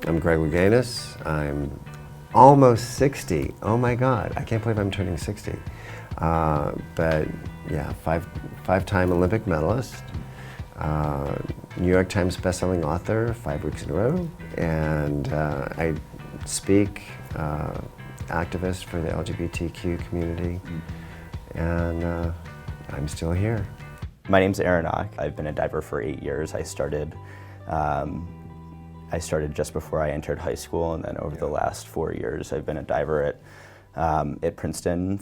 I'm Greg Louganis. I'm almost 60. Oh my God, I can't believe I'm turning 60. But yeah, five-time Olympic medalist, New York Times bestselling author 5 weeks in a row, and I speak, activist for the LGBTQ community, and I'm still here. My name's Aaron Ach. I've been a diver for 8 years. I started just before I entered high school, and then over the last 4 years, I've been a diver at Princeton.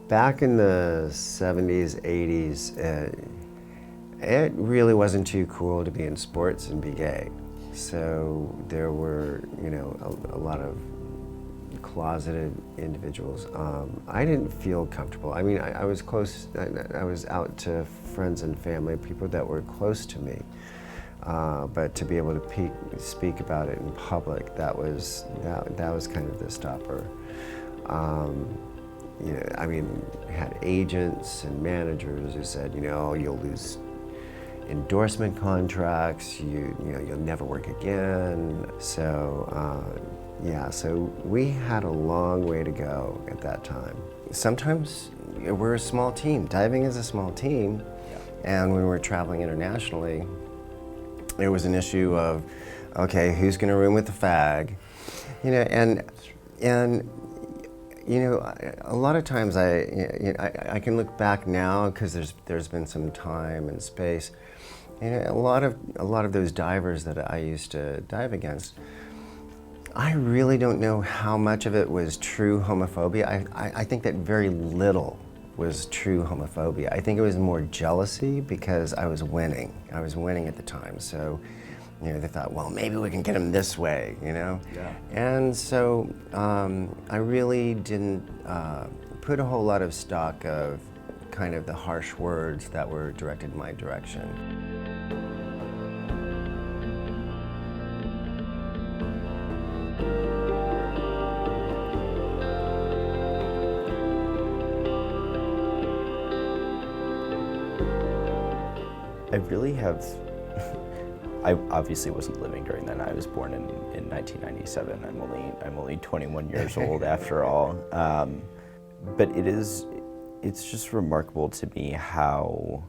Back in the 70s, 80s, it really wasn't too cool to be in sports and be gay. So there were, a lot of closeted individuals. I didn't feel comfortable. I mean, I was close, I was out to friends and family, people that were close to me. But to be able to speak about it in public, that was kind of the stopper. I mean, had agents and managers who said, you'll lose endorsement contracts, you'll never work again. So, so we had a long way to go at that time. Sometimes we're a small team. Diving is a small team, and when we're traveling internationally, there was an issue of, okay, who's going to room with the fag, and a lot of times I can look back now because there's been some time and space. A lot of those divers that I used to dive against, I really don't know how much of it was true homophobia. I think that very little was true homophobia. I think it was more jealousy because I was winning. I was winning at the time, so. They thought, well, maybe we can get him this way, Yeah. And so I really didn't put a whole lot of stock of kind of the harsh words that were directed in my direction. I really have. I obviously wasn't living during then. I was born in 1997. I'm only 21 years old after all. But it's just remarkable to me how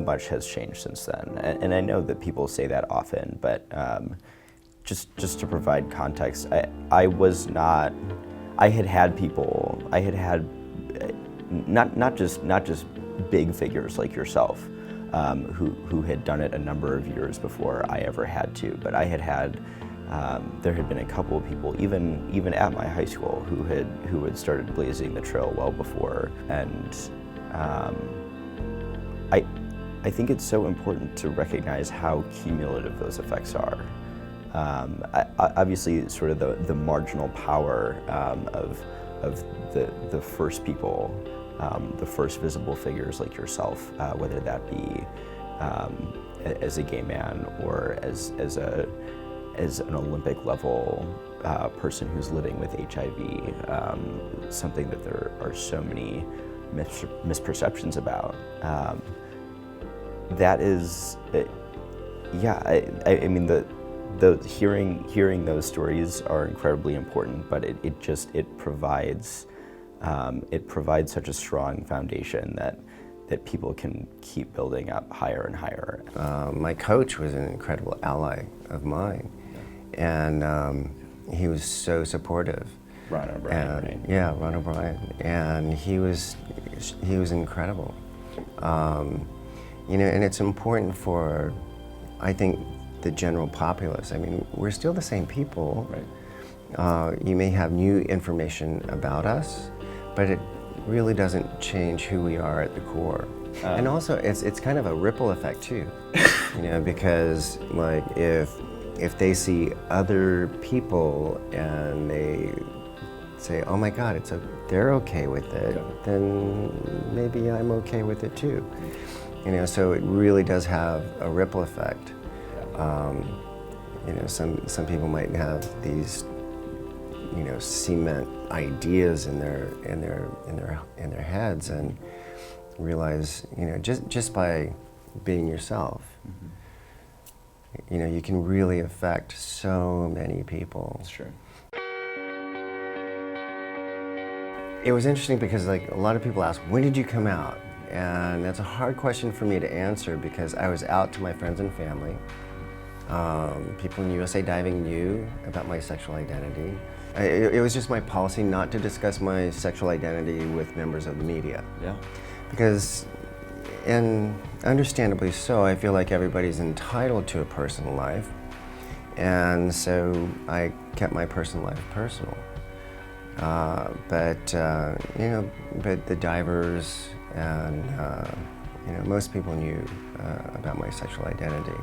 much has changed since then. And I know that people say that often, but just to provide context, I had not just big figures like yourself. Who had done it a number of years before I ever had to, but there had been a couple of people, even at my high school, who had started blazing the trail well before, and I think it's so important to recognize how cumulative those effects are. Obviously, sort of the marginal power of the first people. The first visible figures like yourself, whether that be as a gay man or as an Olympic level person who's living with HIV, something that there are so many misperceptions about. That is, I mean, hearing those stories are incredibly important, but it provides such a strong foundation that people can keep building up higher and higher. My coach was an incredible ally of mine, and he was so supportive. Ron O'Brien, right? Yeah, Ron O'Brien, and he was incredible. And it's important for, I think, the general populace. I mean, we're still the same people. Right. You may have new information about us, but it really doesn't change who we are at the core. And also, it's kind of a ripple effect too, because like if they see other people and they say, oh my God, they're okay with it, then maybe I'm okay with it too. You know, so it really does have a ripple effect. You know, some people might have these, you know, cement ideas in their heads, and realize, you know, just by being yourself, you know, you can really affect so many people. That's true. It was interesting because, like, a lot of people ask, when did you come out? And that's a hard question for me to answer, because I was out to my friends and family. People in USA Diving knew about my sexual identity. It was just my policy not to discuss my sexual identity with members of the media. Yeah. Because, and understandably so, I feel like everybody's entitled to a personal life. And so I kept my personal life personal. But the divers and, you know, most people knew about my sexual identity.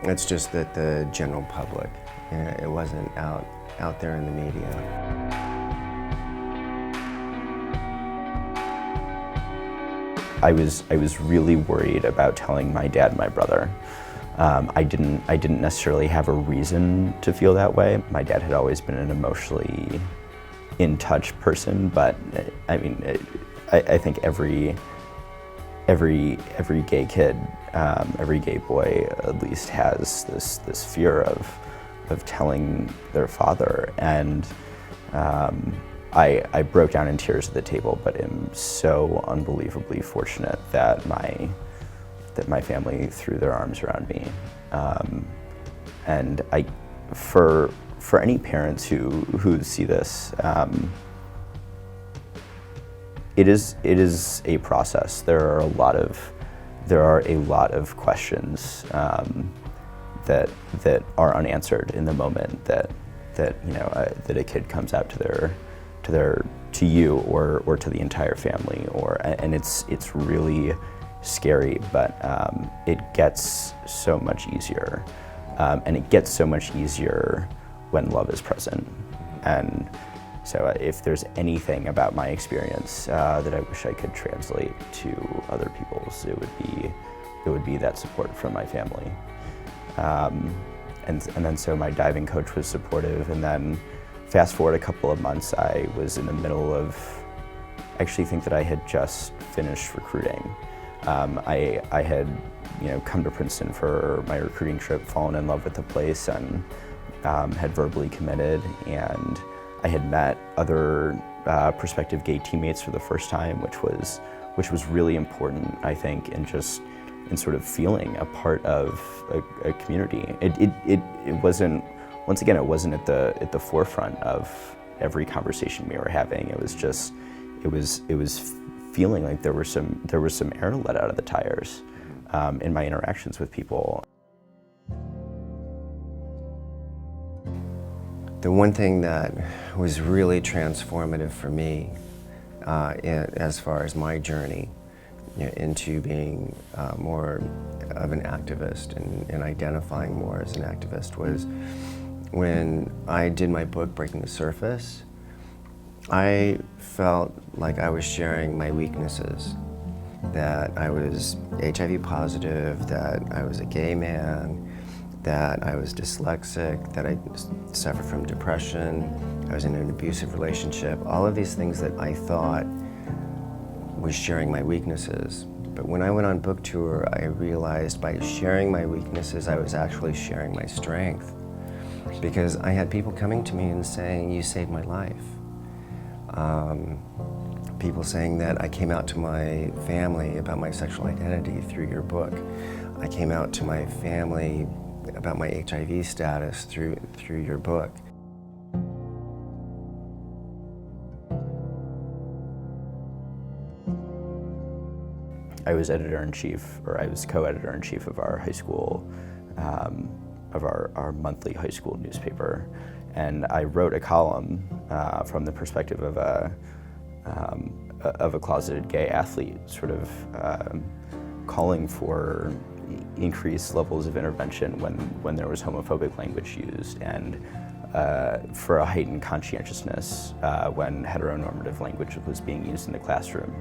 It's just that the general public, you know, it wasn't out there in the media. I was really worried about telling my dad and my brother. I didn't necessarily have a reason to feel that way. My dad had always been an emotionally in touch person, but I mean, I think every gay kid, every gay boy at least has this fear of telling their father, and I broke down in tears at the table, but am so unbelievably fortunate that my family threw their arms around me, and for any parents who see this, it is a process. There are a lot of questions that are unanswered in the moment that you know that a kid comes out to you or to the entire family, and it's really scary, but it gets so much easier, and it gets so much easier when love is present. And so if there's anything about my experience that I wish I could translate to other people's, it would be that support from my family. And then so my diving coach was supportive, and then fast forward a couple of months, I was in the middle of, I actually think that I had just finished recruiting. I had, you know, come to Princeton for my recruiting trip, fallen in love with the place, and had verbally committed, and I had met other prospective gay teammates for the first time, which was really important, I think, in sort of feeling a part of a community. It wasn't, once again, it wasn't at the forefront of every conversation we were having. It was just, it was feeling like there was some air let out of the tires in my interactions with people. The one thing that was really transformative for me, as far as my journey, you know, into being more of an activist and identifying more as an activist, was when I did my book, Breaking the Surface. I felt like I was sharing my weaknesses, that I was HIV positive, that I was a gay man, that I was dyslexic, that I suffered from depression, I was in an abusive relationship, all of these things that I thought was sharing my weaknesses. But when I went on book tour, I realized by sharing my weaknesses, I was actually sharing my strength. Because I had people coming to me and saying, you saved my life. People saying that I came out to my family about my sexual identity through your book. I came out to my family about my HIV status through your book. I was editor-in-chief, or I was co-editor-in-chief of our high school, of our monthly high school newspaper. And I wrote a column from the perspective of a closeted gay athlete, sort of calling for increased levels of intervention when there was homophobic language used, and for a heightened conscientiousness when heteronormative language was being used in the classroom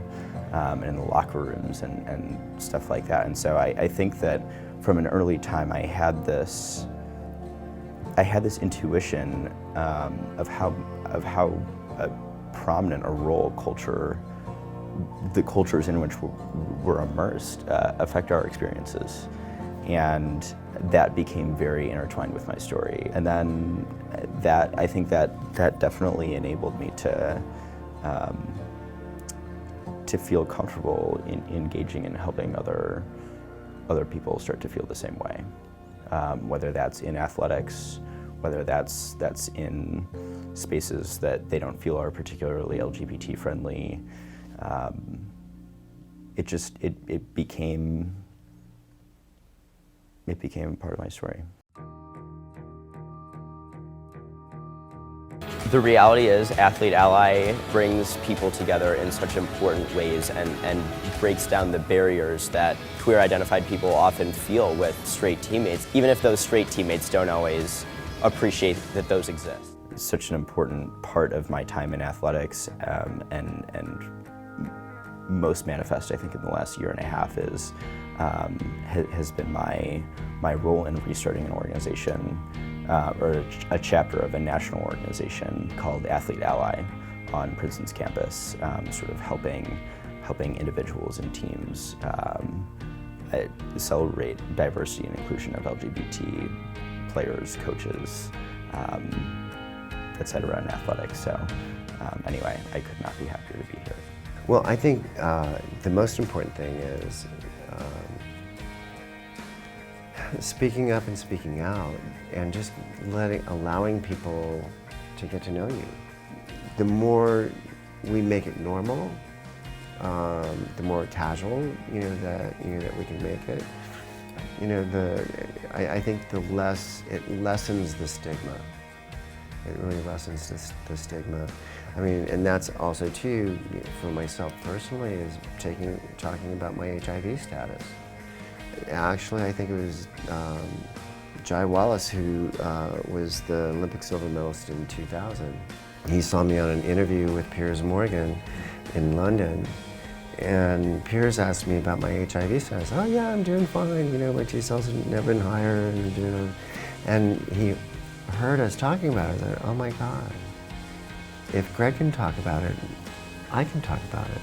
and in the locker rooms and stuff like that. And so I think that from an early time I had this intuition of how prominent a role the cultures in which we're immersed affect our experiences. And that became very intertwined with my story. And then I think that definitely enabled me to feel comfortable in engaging and helping other people start to feel the same way. Whether that's in athletics, whether that's in spaces that they don't feel are particularly LGBT friendly. It became part of my story. The reality is Athlete Ally brings people together in such important ways and breaks down the barriers that queer identified people often feel with straight teammates, even if those straight teammates don't always appreciate that those exist. It's such an important part of my time in athletics, and most manifest, I think, in the last year and a half has been my role in restarting an organization, or a chapter of a national organization called Athlete Ally on Princeton's campus, sort of helping individuals and teams celebrate diversity and inclusion of LGBT players, coaches, et cetera, in athletics. So anyway, I could not be happier to be here. Well, I think the most important thing is speaking up and speaking out, and just allowing people to get to know you. The more we make it normal, the more casual, that we can make it. I think the less it lessens the stigma. It really lessens the stigma. I mean, and that's also too, for myself personally, is talking about my HIV status. Actually, I think it was Jai Wallace who was the Olympic silver medalist in 2000. He saw me on an interview with Piers Morgan in London, and Piers asked me about my HIV status. Oh yeah, I'm doing fine. My T cells have never been higher, and he heard us talking about it. I thought, oh my God, if Greg can talk about it, I can talk about it.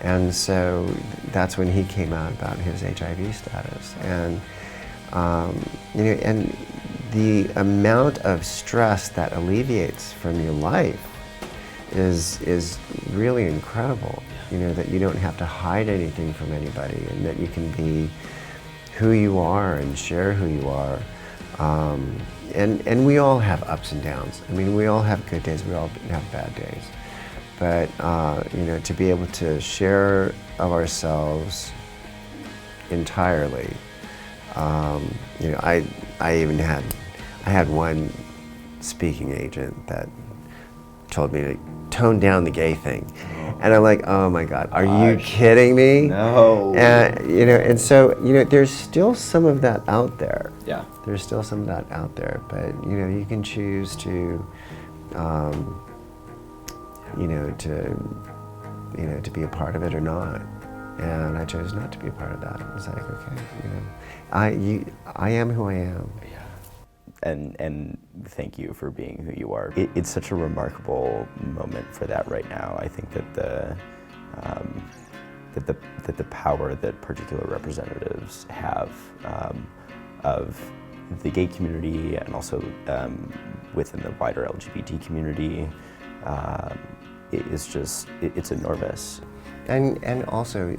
And so that's when he came out about his HIV status. And and the amount of stress that alleviates from your life is really incredible. That you don't have to hide anything from anybody, and that you can be who you are and share who you are. And we all have ups and downs. I mean, we all have good days, we all have bad days. But to be able to share of ourselves entirely, I had one speaking agent that told me to tone down the gay thing, and I'm like, oh my God, are you kidding me? No. And so there's still some of that out there. Yeah. There's still some of that out there, but you can choose to. To be a part of it or not, and I chose not to be a part of that. It was like, okay, I am who I am. Yeah. And thank you for being who you are. It's such a remarkable moment for that right now. I think that the power that particular representatives have of the gay community and also within the wider LGBT community. It's enormous. And also,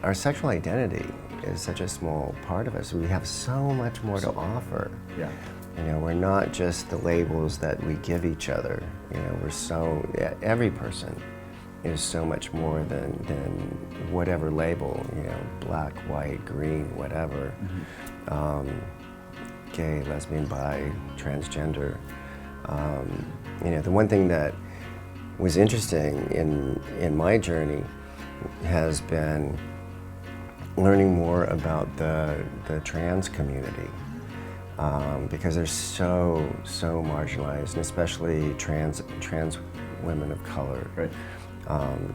our sexual identity is such a small part of us. We have so much more to offer. Yeah. We're not just the labels that we give each other. Every person is so much more than whatever label, black, white, green, whatever. Mm-hmm. Gay, lesbian, bi, transgender. The one thing that was interesting in my journey has been learning more about the trans community. because they're so marginalized, and especially trans women of color, Right.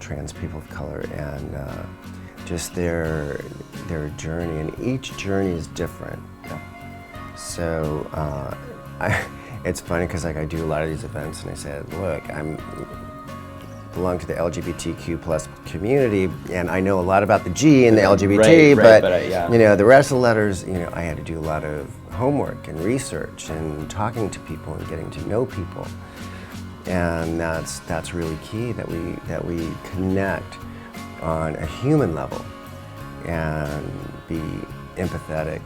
Trans people of color, and just their journey, and each journey is different. Yeah. So it's funny because like I do a lot of these events, and I said, look, belong to the LGBTQ plus community, and I know a lot about the G in the LGBT, Right, but yeah. you know, the rest of the letters, you know, I had to do a lot of homework and research and talking to people and getting to know people, and that's really key, that we connect on a human level and be empathetic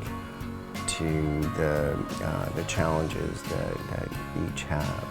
to the challenges that each have.